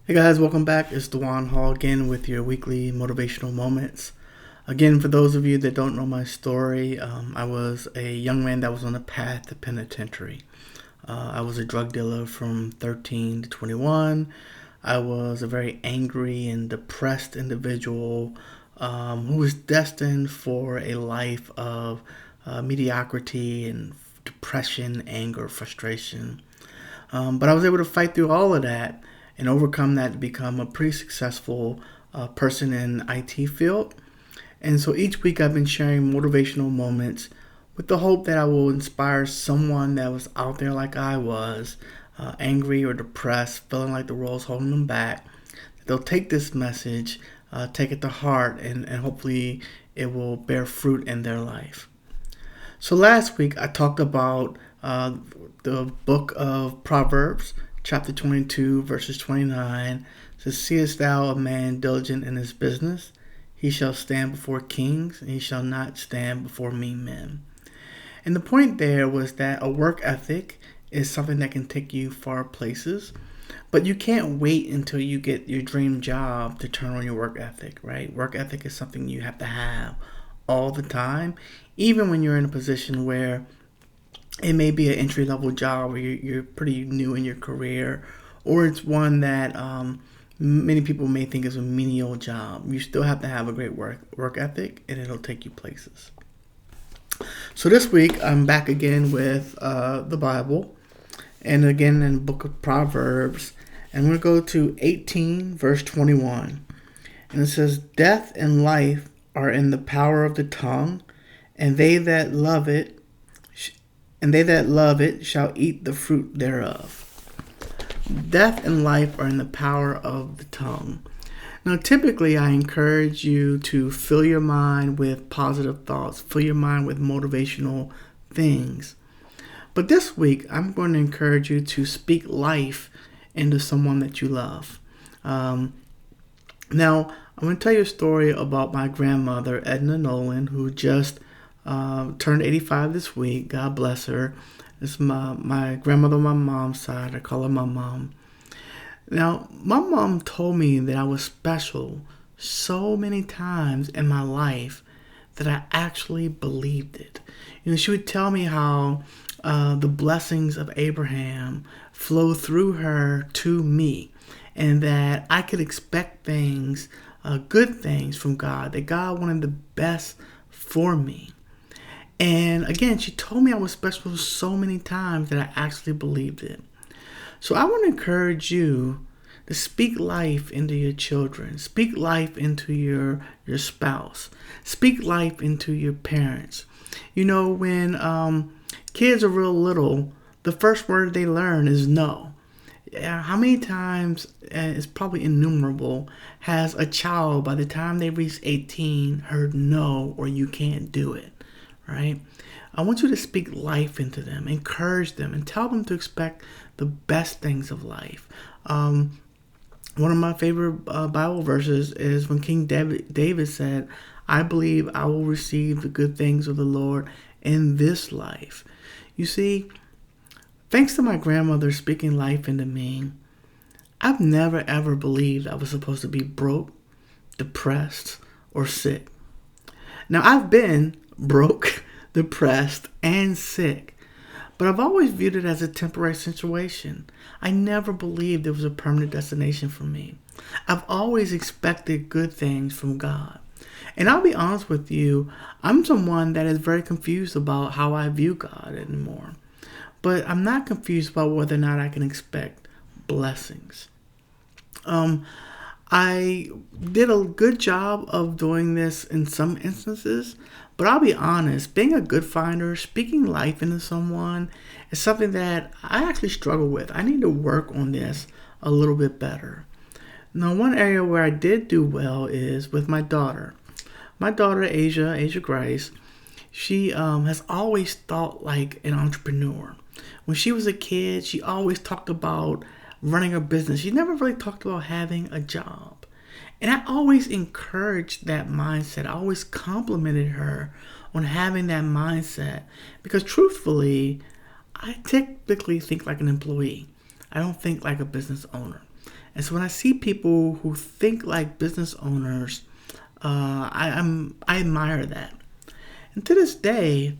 Hey guys, welcome back. It's Dwann Hall again with your weekly motivational moments. Again, for those of you that don't know my story, I was a young man that was on a path to penitentiary. I was a drug dealer from 13 to 21. I was a very angry and depressed individual who was destined for a life of mediocrity and depression, anger, frustration. But I was able to fight through all of that and overcome that to become a pretty successful person in IT field. And so each week I've been sharing motivational moments with the hope that I will inspire someone that was out there like I was, angry or depressed, feeling like the world's holding them back. They'll take this message, take it to heart, and hopefully it will bear fruit in their life. So last week I talked about the book of Proverbs, chapter 22, verses 29. It says, "Seest thou a man diligent in his business? He shall stand before kings, and he shall not stand before mean men." And the point there was that a work ethic is something that can take you far places, but you can't wait until you get your dream job to turn on your work ethic, right? Work ethic is something you have to have all the time, even when you're in a position where it may be an entry level job where you're pretty new in your career, or it's one that many people may think is a menial job. You still have to have a great work ethic, and it'll take you places. So this week I'm back again with the Bible, and again in the book of Proverbs, and we're going to go to 18 verse 21, and it says, "Death and life are in the power of the tongue, and they that love it shall eat the fruit thereof." Death and life are in the power of the tongue. Now, typically, I encourage you to fill your mind with positive thoughts, fill your mind with motivational things. But this week, I'm going to encourage you to speak life into someone that you love. Now, I'm going to tell you a story about my grandmother, Edna Nolan, who just turned 85 this week. God bless her. It's my grandmother on my mom's side. I call her my mom. Now, my mom told me that I was special so many times in my life that I actually believed it. She would tell me how the blessings of Abraham flow through her to me, and that I could expect things, good things from God, that God wanted the best for me. And again, she told me I was special so many times that I actually believed it. So I want to encourage you to speak life into your children. Speak life into your spouse. Speak life into your parents. When kids are real little, the first word they learn is no. How many times, it's probably innumerable, has a child by the time they reach 18 heard no or you can't do it? Right? I want you to speak life into them, encourage them, and tell them to expect the best things of life. One of my favorite Bible verses is when King David said, "I believe I will receive the good things of the Lord in this life." You see, thanks to my grandmother speaking life into me, I've never ever believed I was supposed to be broke, depressed, or sick. Now, I've been broke, depressed, and sick, but I've always viewed it as a temporary situation. I never believed it was a permanent destination for me. I've always expected good things from God. And I'll be honest with you, I'm someone that is very confused about how I view God anymore. But I'm not confused about whether or not I can expect blessings. I did a good job of doing this in some instances, but I'll be honest, being a good finder, speaking life into someone is something that I actually struggle with. I need to work on this a little bit better. Now, one area where I did do well is with my daughter. My daughter, Asia Grace, she has always thought like an entrepreneur. When she was a kid, she always talked about running a business. She never really talked about having a job. And I always encouraged that mindset. I always complimented her on having that mindset because truthfully, I typically think like an employee. I don't think like a business owner. And so when I see people who think like business owners, I admire that. And to this day,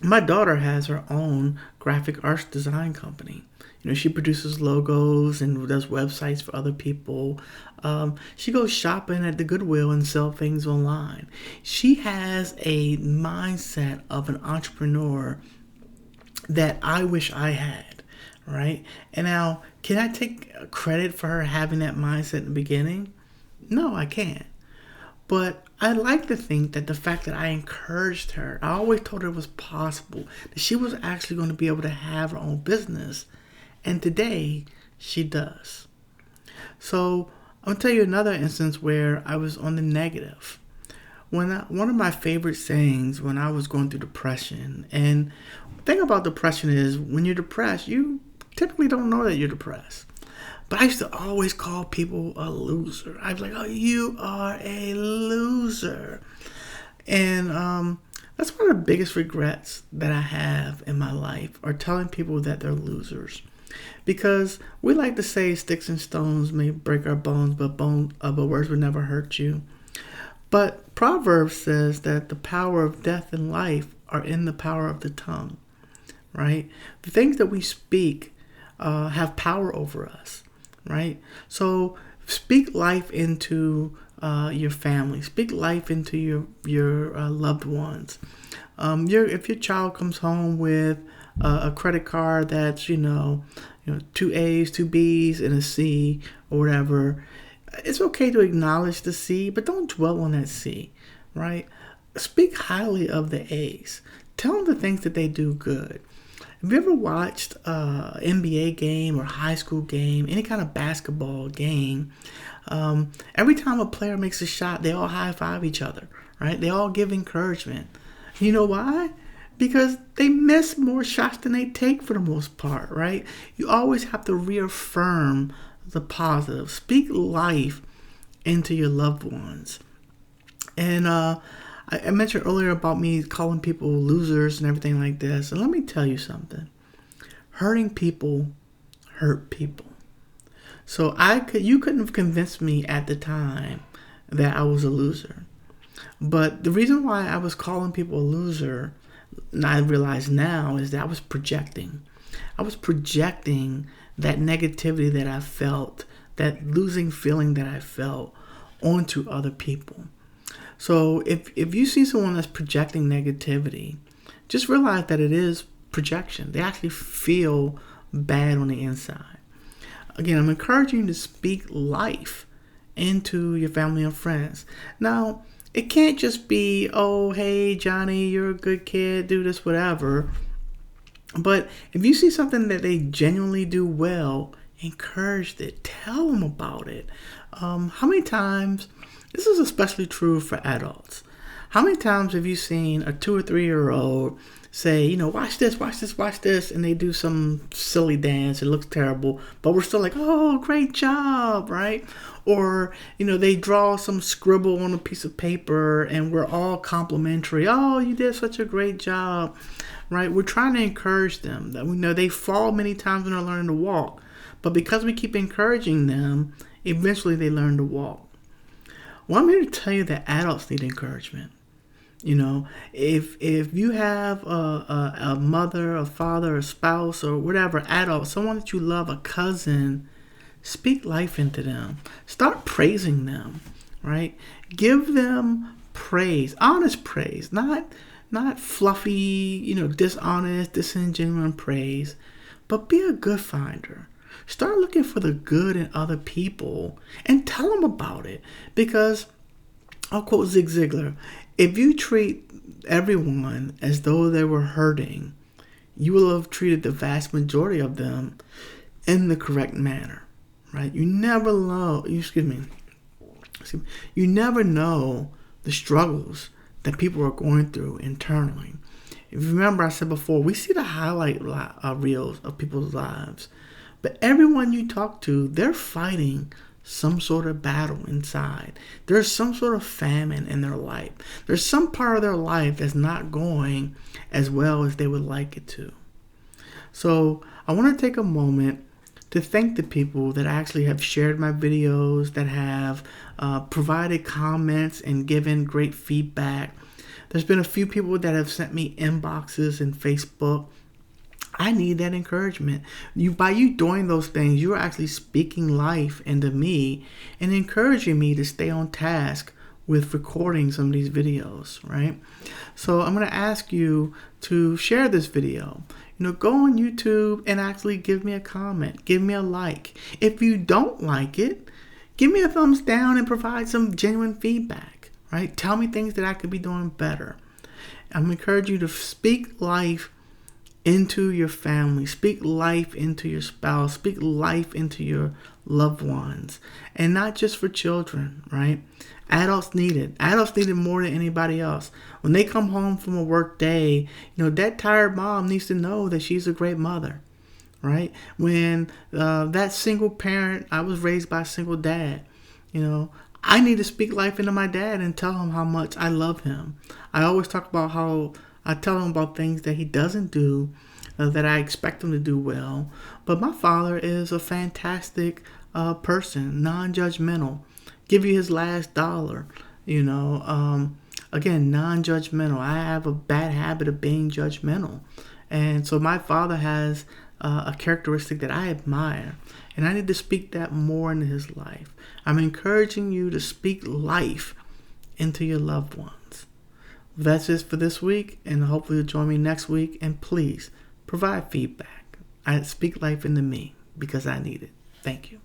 my daughter has her own graphic arts design company. She produces logos and does websites for other people. She goes shopping at the Goodwill and sell things online. She has a mindset of an entrepreneur that I wish I had, right? And now, can I take credit for her having that mindset in the beginning? No, I can't. But I like to think that the fact that I encouraged her, I always told her it was possible, that she was actually going to be able to have her own business. And today, she does. So, I'll tell you another instance where I was on the negative. One of my favorite sayings when I was going through depression, and the thing about depression is when you're depressed, you typically don't know that you're depressed. But I used to always call people a loser. I was like, oh, you are a loser. And that's one of the biggest regrets that I have in my life, are telling people that they're losers. Because we like to say sticks and stones may break our bones, but words would never hurt you. But Proverbs says that the power of death and life are in the power of the tongue, right? The things that we speak have power over us, right? So speak life into your family. Speak life into your loved ones. If your child comes home with a credit card that's 2 A's, 2 B's, and a C or whatever, it's okay to acknowledge the C, but don't dwell on that C, right? Speak highly of the A's. Tell them the things that they do good. Have you ever watched an NBA game or high school game, any kind of basketball game? Every time a player makes a shot, they all high-five each other, right? They all give encouragement. You know why? Because they miss more shots than they take for the most part, right? You always have to reaffirm the positive. Speak life into your loved ones. And I mentioned earlier about me calling people losers and everything like this. And let me tell you something. Hurting people hurt people. So you couldn't have convinced me at the time that I was a loser. But the reason why I was calling people a loser, and I realize now, is that I was projecting. I was projecting that negativity that I felt, that losing feeling that I felt, onto other people. So if you see someone that's projecting negativity, just realize that it is projection. They actually feel bad on the inside. Again, I'm encouraging you to speak life into your family and friends. Now, it can't just be, oh, hey, Johnny, you're a good kid, do this, whatever. But if you see something that they genuinely do well, encourage it. Tell them about it. How many times, this is especially true for adults, how many times have you seen a 2 or 3 year old say, watch this, watch this, watch this, and they do some silly dance, it looks terrible, but we're still like, oh, great job, right? Or, they draw some scribble on a piece of paper and we're all complimentary. Oh, you did such a great job, right? We're trying to encourage them. That we know they fall many times when they're learning to walk, but because we keep encouraging them, eventually they learn to walk. Well, I'm here to tell you that adults need encouragement. If you have a mother, a father, a spouse, or whatever, adult, someone that you love, a cousin, speak life into them. Start praising them, right? Give them praise, honest praise, not fluffy, dishonest, disingenuous praise, but be a good finder. Start looking for the good in other people and tell them about it. Because, I'll quote Zig Ziglar, if you treat everyone as though they were hurting, you will have treated the vast majority of them in the correct manner, right? You never know the struggles that people are going through internally. If you remember, I said before, we see the highlight reels of people's lives, but everyone you talk to, they're fighting some sort of battle inside. There's some sort of famine in their life. There's some part of their life that's not going as well as they would like it to. So I want to take a moment to thank the people that actually have shared my videos, that have provided comments and given great feedback. There's been a few people that have sent me inboxes in Facebook. I need that encouragement. By you doing those things, you're actually speaking life into me and encouraging me to stay on task with recording some of these videos, right? So I'm going to ask you to share this video. Go on YouTube and actually give me a comment, give me a like. If you don't like it, give me a thumbs down and provide some genuine feedback, right? Tell me things that I could be doing better. I'm encouraging you to speak life into your family, speak life into your spouse, speak life into your loved ones, and not just for children, right? Adults need it. Adults need it more than anybody else. When they come home from a work day, that tired mom needs to know that she's a great mother, right? When that single parent, I was raised by a single dad, I need to speak life into my dad and tell him how much I love him. I always talk about how I tell him about things that he doesn't do, that I expect him to do well. But my father is a fantastic person, non-judgmental. Give you his last dollar, again, non-judgmental. I have a bad habit of being judgmental. And so my father has a characteristic that I admire. And I need to speak that more into his life. I'm encouraging you to speak life into your loved ones. That's it for this week, and hopefully you'll join me next week. And please provide feedback. I speak life into me because I need it. Thank you.